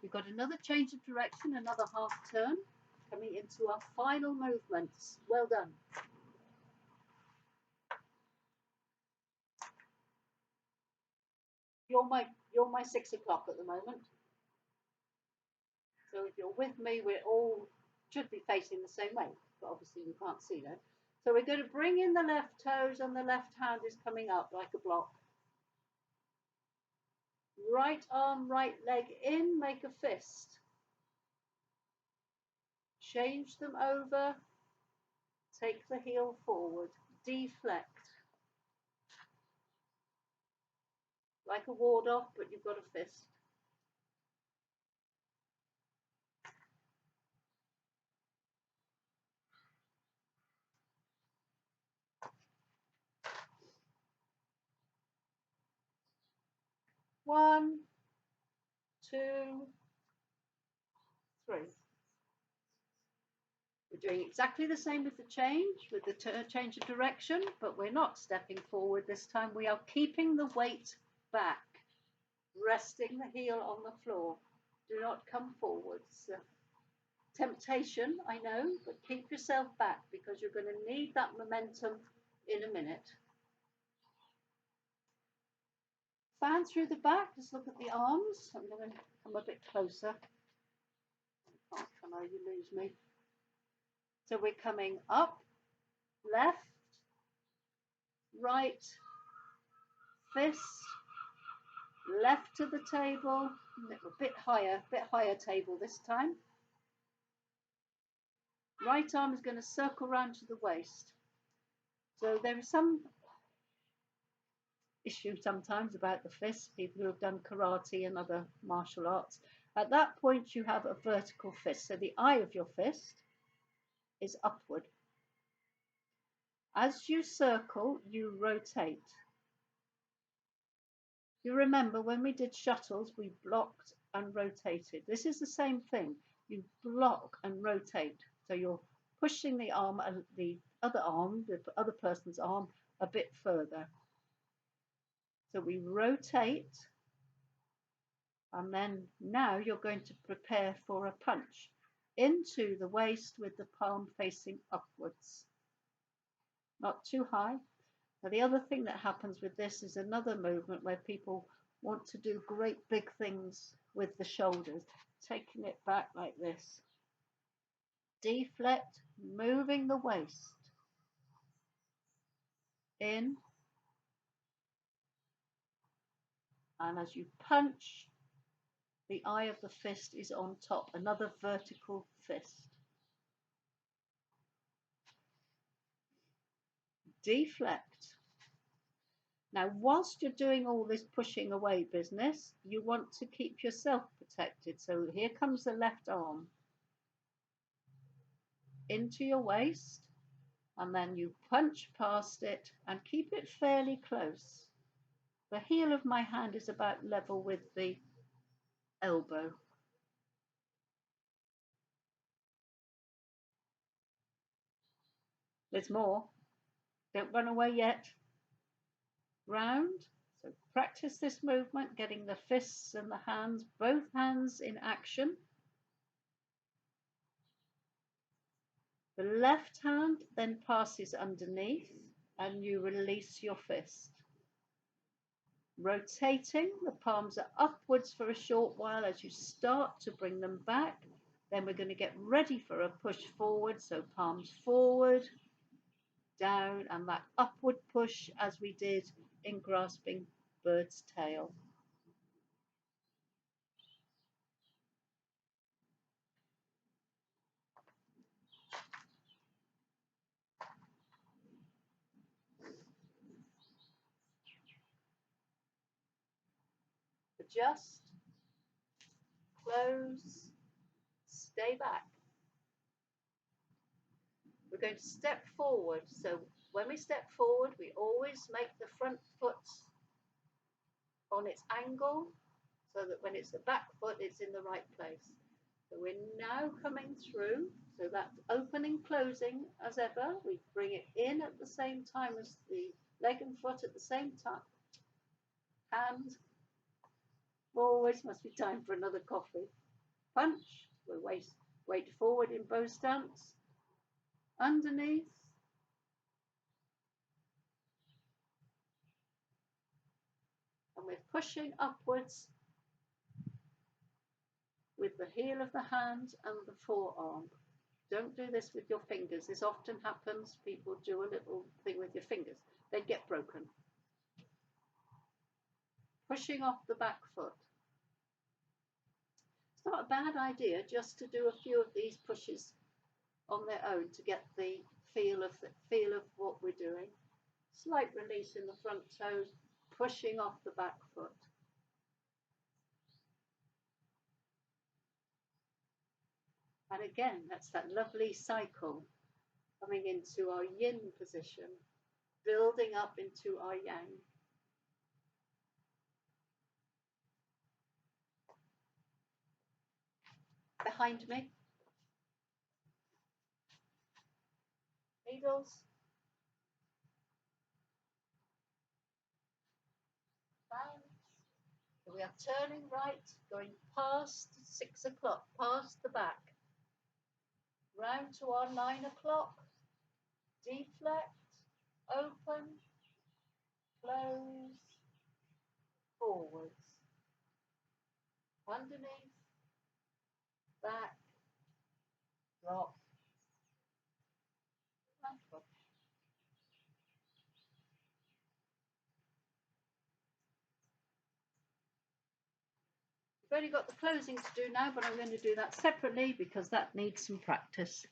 We've got another change of direction, another half turn, coming into our final movements. Well done. You're my 6 o'clock at the moment. So if you're with me, we all should be facing the same way, but obviously you can't see that. So we're going to bring in the left toes and the left hand is coming up like a block. Right arm, right leg in, make a fist. Change them over, take the heel forward, deflect. Like a ward off, but you've got a fist. One, two, three. We're doing exactly the same with the change, with the change of direction, but we're not stepping forward this time. We are keeping the weight back, resting the heel on the floor. Do not come forwards. Temptation, I know, but keep yourself back because you're going to need that momentum in a minute. Fan through the back, just look at the arms. I'm going to come a bit closer. Oh, come on, you lose me. So we're coming up, left, right, fist, left to the table, a bit higher table this time. Right arm is going to circle round to the waist. So there is some issue sometimes about the fist, people who have done karate and other martial arts. At that point you have a vertical fist, so the eye of your fist is upward. As you circle, you rotate. You remember when we did shuttles, we blocked and rotated. This is the same thing. You block and rotate. So you're pushing the arm, the other person's arm, a bit further. So we rotate, and then now you're going to prepare for a punch into the waist with the palm facing upwards. Not too high. Now the other thing that happens with this is another movement where people want to do great big things with the shoulders, taking it back like this. Deflect, moving the waist in, and as you punch, the eye of the fist is on top, another vertical fist. Deflect. Now, whilst you're doing all this pushing away business, you want to keep yourself protected. So here comes the left arm into your waist, and then you punch past it and keep it fairly close. The heel of my hand is about level with the elbow. There's more. Don't run away yet. Round. So practice this movement, getting the fists and the hands, both hands in action. The left hand then passes underneath and you release your fist. Rotating, the palms are upwards for a short while as you start to bring them back. Then we're going to get ready for a push forward, so palms forward, down, and that upward push as we did in grasping bird's tail. Adjust, close, stay back. We're going to step forward. So when we step forward, we always make the front foot on its angle so that when it's the back foot, it's in the right place. So we're now coming through. So that's opening, closing as ever. We bring it in at the same time as the leg and foot at the same time. Hand. Always must be time for another coffee. punch. We weight forward in bow stance, underneath, and we're pushing upwards with the heel of the hand and the forearm. Don't do this with your fingers. This often happens. People do a little thing with your fingers. They get broken. Pushing off the back foot. It's not a bad idea just to do a few of these pushes on their own to get the feel of what we're doing. Slight release in the front toes, pushing off the back foot. And again, that's that lovely cycle coming into our yin position, building up into our yang. Behind me. Needles. Bounce. We are turning right, going past 6 o'clock, past the back. Round to our 9 o'clock. Deflect. Open. Close. Forwards. Underneath. Back. Drop. And push. We've only got the closing to do now, but I'm going to do that separately because that needs some practice.